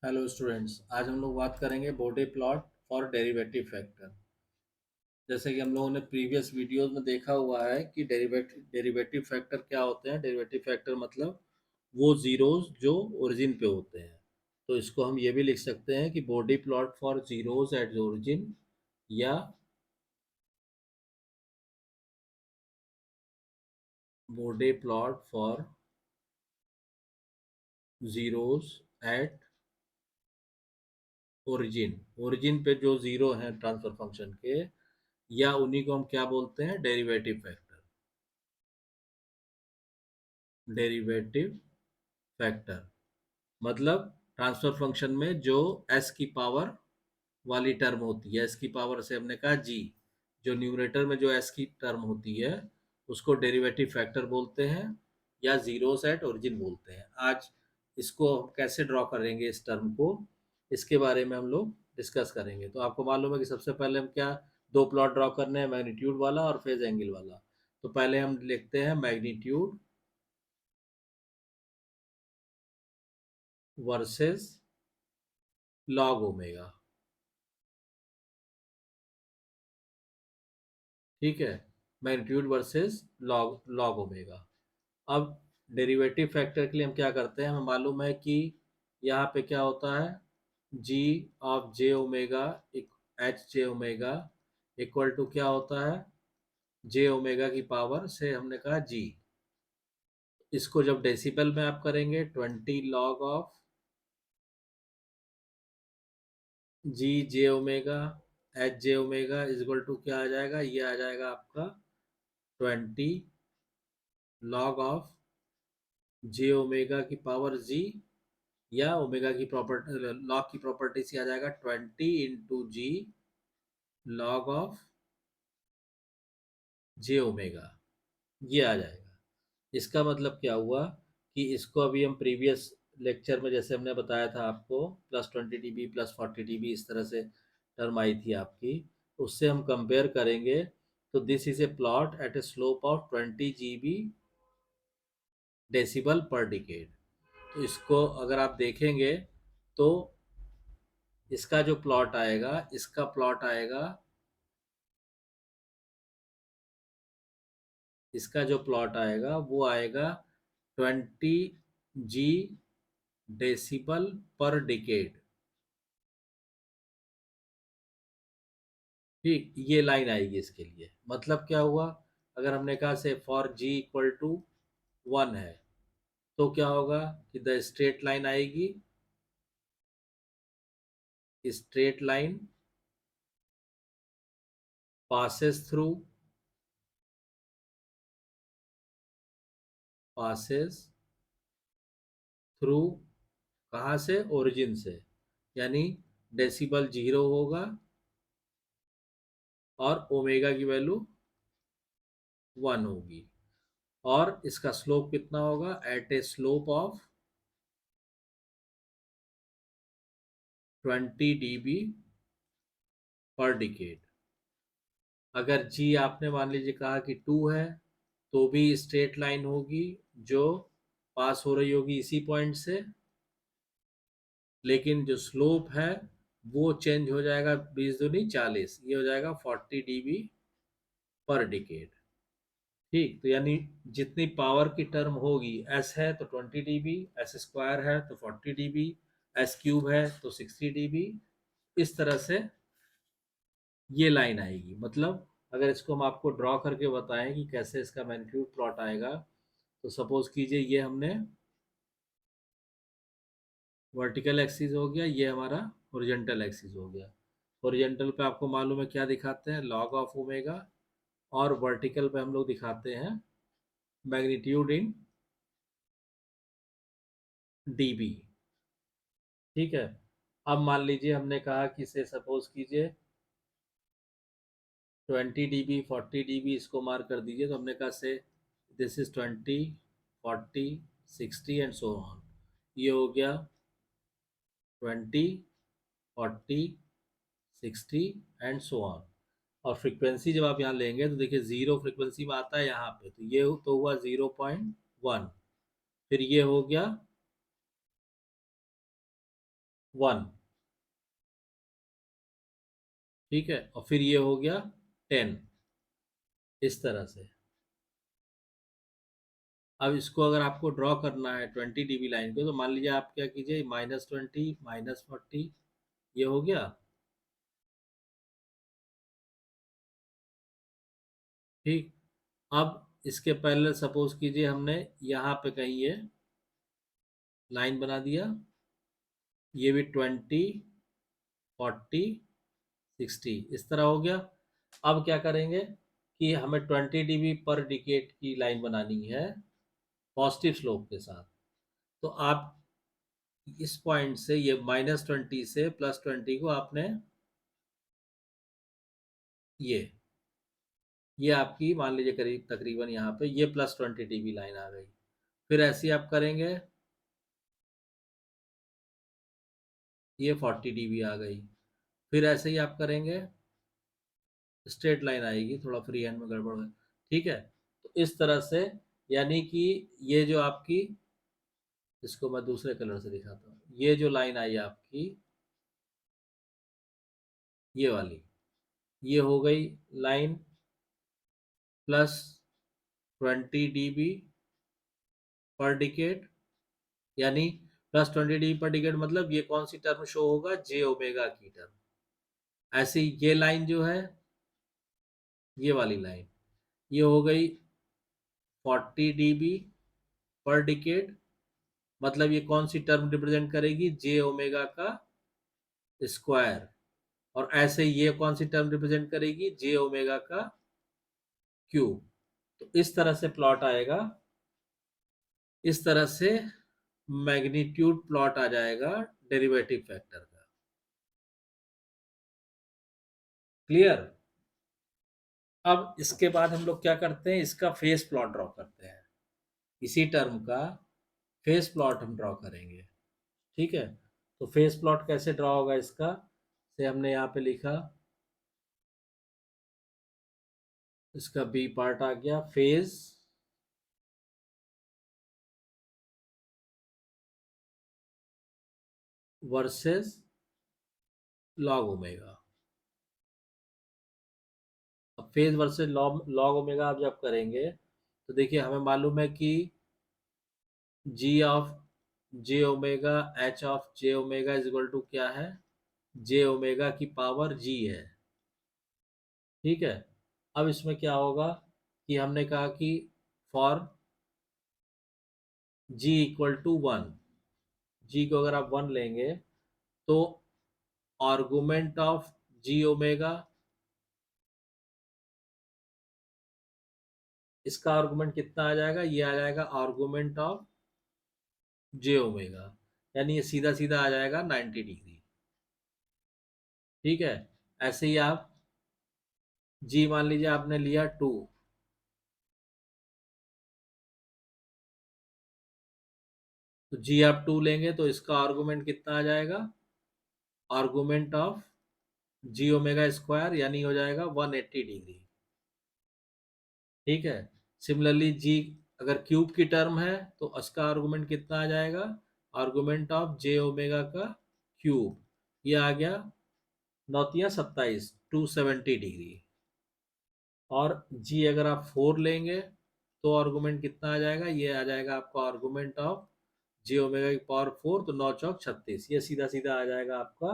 Hello students, आज हम लोग बात करेंगे body plot for derivative factor. जैसे कि हम लोगों ने प्रीवियस वीडियोस में देखा हुआ है कि डेरिवेटिव फैक्टर क्या होते हैं। डेरिवेटिव फैक्टर मतलब वो जीरोस जो ओरिजिन पे होते हैं। तो इसको हम ये भी लिख सकते हैं कि Bode plot for zeros at origin, या Bode plot for zeros at origin. Origin पे जो जीरो हैं ट्रांसफर फंक्शन के, या उन्हीं को हम क्या बोलते हैं, डेरिवेटिव फैक्टर। डेरिवेटिव फैक्टर मतलब ट्रांसफर फंक्शन में जो एस की पावर वाली टर्म होती है। एस की पावर से हमने कहा जी, जो न्यूमरेटर में जो एस की टर्म होती है उसको डेरिवेटिव फैक्टर बोलते हैं, या जीरो सेट ओरिजिन बोलते हैं। आज इसको हम कैसे ड्रॉ करेंगे, इस टर्म को, इसके बारे में हम लोग डिस्कस करेंगे। तो आपको मालूम है कि सबसे पहले हम क्या, दो प्लॉट ड्रॉ करने हैं, मैग्नीट्यूड वाला और फेज एंगल वाला। तो पहले हम लिखते हैं मैग्नीट्यूड वर्सेस लॉग ओमेगा। ठीक है, magnitude versus log log omega. अब डेरिवेटिव फैक्टर के लिए हम क्या करते हैं, हमें मालूम है कि यहाँ पे क्या होता है, G of J omega, H J omega equal to क्या होता है, जे ओमेगा की पावर से हमने कहा जी। इसको जब डेसिबल में आप करेंगे, 20 log of G J omega H J omega is equal to क्या आ जाएगा, ये आ जाएगा आपका 20 log ऑफ जे ओमेगा की पावर जी, या ओमेगा की प्रॉपर्टी, लॉग की प्रॉपर्टी से आ जाएगा 20 × जी लॉग ऑफ जे ओमेगा, ये आ जाएगा। इसका मतलब क्या हुआ कि इसको अभी हम प्रीवियस लेक्चर में जैसे हमने बताया था आपको, +20 dB +40 dB इस तरह से टर्म आई थी आपकी, उससे हम कंपेयर करेंगे। तो this is a plot at a slope of 20 GB decibel per decade. तो इसको अगर आप देखेंगे तो इसका जो प्लॉट आएगा, इसका प्लॉट आएगा, इसका जो प्लॉट आएगा वो आएगा 20 G डेसिबल पर डिकेड। ठीक, ये लाइन आएगी इसके लिए। मतलब क्या हुआ, अगर हमने कहा से फॉर जी इक्वल टू 1 है, तो क्या होगा कि द स्ट्रेट लाइन आएगी, straight line passes through, passes through कहाँ से, ओरिजिन से। यानी डेसिबल 0 होगा और ओमेगा की वैल्यू 1 होगी। और इसका स्लोप कितना होगा, at a slope of 20 dB per decade. अगर जी आपने मान लीजिए कहा कि 2 है, तो भी स्ट्रेट लाइन होगी जो पास हो रही होगी इसी पॉइंट से, लेकिन जो स्लोप है वो चेंज हो जाएगा, 20 दूनी 40, ये हो जाएगा 40 dB पर डिकेड। ठीक, तो यानी जितनी पावर की टर्म होगी, एस है तो 20 dB, एस स्क्वायर है तो 40 dB, एस क्यूब है तो 60 dB, इस तरह से ये लाइन आएगी। मतलब अगर इसको हम आपको ड्रॉ करके बताएं कि कैसे इसका मैग्नीट्यूड प्लॉट आएगा, तो सपोज कीजिए ये हमने वर्टिकल एक्सिस हो गया, ये हमारा हॉरिजॉन्टल एक्सिस हो गया। हॉरिजॉन्टल पे आपको मालूम है क्या दिखाते हैं, लॉग ऑफ ओमेगा, और वर्टिकल पे हम लोग दिखाते हैं मैग्नीट्यूड इन डीबी। ठीक है, अब मान लीजिए हमने कहा कि से सपोज कीजिए 20 dB 40 dB इसको मार्क कर दीजिए। तो हमने कहा से this is 20 40 60 and so on. ये हो गया 20 40 60 एंड सो ऑन। और फ्रीक्वेंसी जब आप यहाँ लेंगे तो देखिए जीरो फ्रीक्वेंसी में आता है यहाँ पे, तो ये तो हुआ 0.1। फिर ये हो गया 1, ठीक है, और फिर ये हो गया 10, इस तरह से। अब इसको अगर आपको ड्रॉ करना है 20 dB लाइन को, तो मान लीजिए आप क्या कीजिए, -20 -40, ये हो गया, ठीक। अब इसके पहले सपोज कीजिए हमने यहाँ पे कहीं ये लाइन बना दिया, ये भी 20 40 60 इस तरह हो गया। अब क्या करेंगे कि हमें 20 dB पर डिकेट की लाइन बनानी है पॉजिटिव स्लोप के साथ। तो आप इस पॉइंट से, ये -20 से +20 को आपने, ये आपकी मान लीजिए करीब तकरीबन यहाँ पे ये +20 dB लाइन आ गई। फिर ऐसे ही आप करेंगे, ये 40 dB आ गई। फिर ऐसे ही आप करेंगे, स्ट्रेट लाइन आएगी, थोड़ा फ्री हैंड में गड़बड़ है, ठीक है। तो इस तरह से, यानी कि ये जो आपकी, इसको मैं दूसरे कलर से दिखाता हूँ, ये जो लाइन आई आपकी, ये वाली, ये हो गई लाइन +20 dB पर डिकेट, यानी +20 dB पर डिकेट, मतलब ये कौन सी टर्म शो होगा, जे ओमेगा की टर्म। ऐसे ही ये लाइन जो है, ये वाली लाइन, ये हो गई 40 dB पर डिकेट, मतलब ये कौन सी टर्म रिप्रेजेंट करेगी, जे ओमेगा का स्क्वायर। और ऐसे ये कौन सी टर्म रिप्रेजेंट करेगी, जे ओमेगा का क्यूब। तो इस तरह से प्लॉट आएगा, इस तरह से मैग्नीट्यूड प्लॉट आ जाएगा डेरिवेटिव फैक्टर का। क्लियर। अब इसके बाद हम लोग क्या करते हैं, इसका फेस प्लॉट ड्रॉ करते हैं, इसी टर्म का फेस प्लॉट हम ड्रॉ करेंगे, ठीक है। तो फेस प्लॉट कैसे ड्रॉ होगा इसका, से हमने यहाँ पे लिखा, इसका बी पार्ट आ गया, फेज वर्सेस लॉग ओमेगा। अब phase versus log log omega आप जब करेंगे, तो देखिए हमें मालूम है कि G of J omega, H of J omega is equal to क्या है, जे ओमेगा की पावर जी है, ठीक है। अब इसमें क्या होगा कि हमने कहा कि फॉर जी इक्वल टू 1, जी को अगर आप 1 लेंगे, तो आर्गुमेंट ऑफ जी ओमेगा, इसका आर्गुमेंट कितना आ जाएगा, ये आ जाएगा आर्गुमेंट ऑफ जे ओमेगा, यानी ये सीधा सीधा आ जाएगा 90 डिग्री, ठीक है। ऐसे ही आप जी मान लीजिए आपने लिया 2, तो जी आप 2 लेंगे तो इसका आर्गुमेंट कितना आ जाएगा, argument of G omega square, यानी हो जाएगा 180 डिग्री, ठीक है। सिमिलरली जी अगर क्यूब की टर्म है, तो उसका आर्गुमेंट कितना आ जाएगा, आर्गुमेंट ऑफ जे ओमेगा का क्यूब, ये आ गया 9 × 27 270 डिग्री। और जी अगर आप 4 लेंगे, तो आर्गुमेंट कितना आ जाएगा, ये आ जाएगा आपका आर्गुमेंट ऑफ जे ओमेगा की पावर 4, तो 9 × 36, ये सीधा सीधा आ जाएगा आपका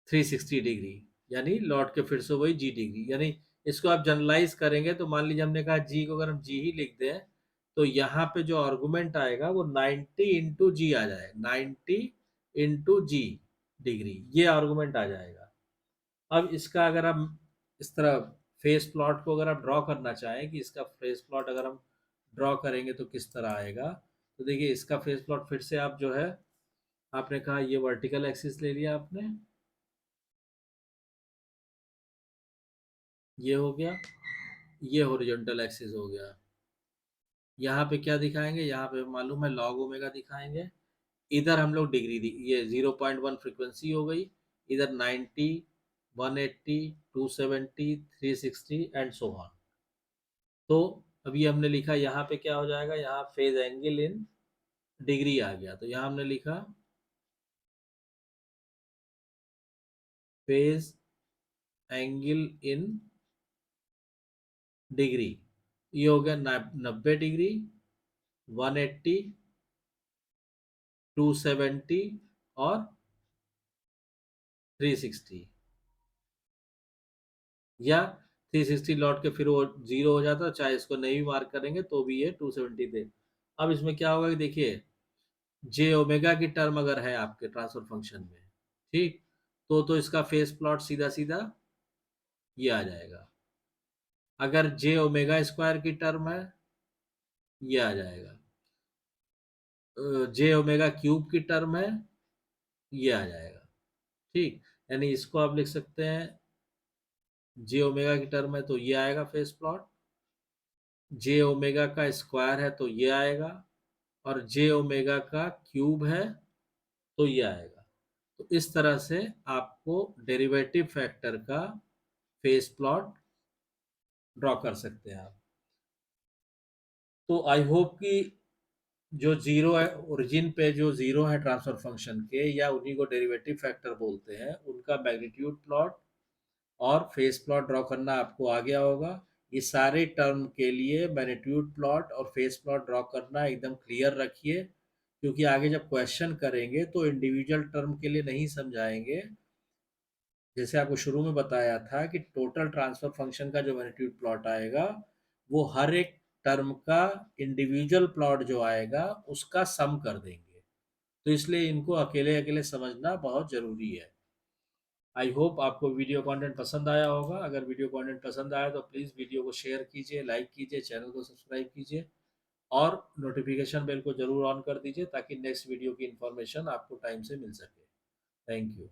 360 डिग्री, यानी लौट के फिर से वही जी डिग्री। यानी इसको आप जनरलाइज करेंगे, तो मान लीजिए हमने कहा जी को अगर हम जी ही लिख दें, तो यहाँ पे जो आर्गुमेंट आएगा वो 90 × जी आ जाएगा, 90 × जी डिग्री, ये आर्गुमेंट आ जाएगा। अब इसका अगर हम इस तरह फेस प्लॉट को अगर आप ड्रॉ करना चाहें कि इसका फेस प्लॉट अगर हम ड्रॉ करेंगे तो किस तरह आएगा, तो देखिए इसका फेस प्लॉट फिर से आप जो है, आपने कहा ये वर्टिकल एक्सिस ले लिया आपने, ये हो गया, ये हॉरिजॉन्टल एक्सिस हो गया। यहाँ पे क्या दिखाएंगे, यहाँ पे मालूम है लॉग ओमेगा दिखाएंगे। इधर हम लोग डिग्री ये 0.1 फ्रीक्वेंसी हो गई, इधर 90, 180, 270, 360 एंड सो ऑन। तो अभी हमने लिखा यहाँ पे क्या हो जाएगा, यहाँ फेज एंगल इन डिग्री आ गया, तो यहाँ हमने लिखा फेज एंगल इन डिग्री। ये हो गया 90 डिग्री, 180, 270 और 360। या 360 लौट के फिर वो जीरो हो जाता, चाहे इसको नहीं भी मार्क करेंगे तो भी ये 270 दे। अब इसमें क्या होगा कि देखिए, जे ओमेगा की टर्म अगर है आपके ट्रांसफर फंक्शन में, ठीक, तो इसका फेस प्लॉट सीधा सीधा ये आ जाएगा। अगर जे ओमेगा स्क्वायर की टर्म है, ये आ जाएगा। जे ओमेगा क्यूब की टर्म है, ये आ जाएगा। ठीक, यानी इसको आप लिख सकते हैं, जे ओमेगा की टर्म है तो ये आएगा फेस प्लॉट, जे ओमेगा का स्क्वायर है तो ये आएगा, और जे ओमेगा का क्यूब है तो ये आएगा। तो इस तरह से आपको डेरिवेटिव फैक्टर का फेस प्लॉट ड्रॉ कर सकते हैं आप। तो आई होप कि जो जीरो है, ओरिजिन पे जो जीरो है ट्रांसफर फंक्शन के, या उन्हीं को डेरिवेटिव फैक्टर बोलते हैं, उनका मैग्नीट्यूड प्लॉट और फेस प्लॉट ड्रॉ करना आपको आ गया होगा। ये सारे टर्म के लिए मैग्नीट्यूड प्लॉट और फेस प्लॉट ड्रॉ करना एकदम क्लियर रखिए, क्योंकि आगे जब क्वेश्चन करेंगे तो इंडिविजुअल टर्म के लिए नहीं समझाएंगे। जैसे आपको शुरू में बताया था कि टोटल ट्रांसफर फंक्शन का जो मैग्नीट्यूड प्लॉट आएगा, वो हर एक टर्म का इंडिविजुअल प्लॉट जो आएगा उसका सम कर देंगे। तो इसलिए इनको अकेले अकेले समझना बहुत ज़रूरी है। आई होप आपको वीडियो कंटेंट पसंद आया होगा। अगर वीडियो कंटेंट पसंद आया तो प्लीज़ वीडियो को शेयर कीजिए, लाइक कीजिए, चैनल को सब्सक्राइब कीजिए और नोटिफिकेशन बेल को ज़रूर ऑन कर दीजिए, ताकि नेक्स्ट वीडियो की इन्फॉर्मेशन आपको टाइम से मिल सके। Thank you.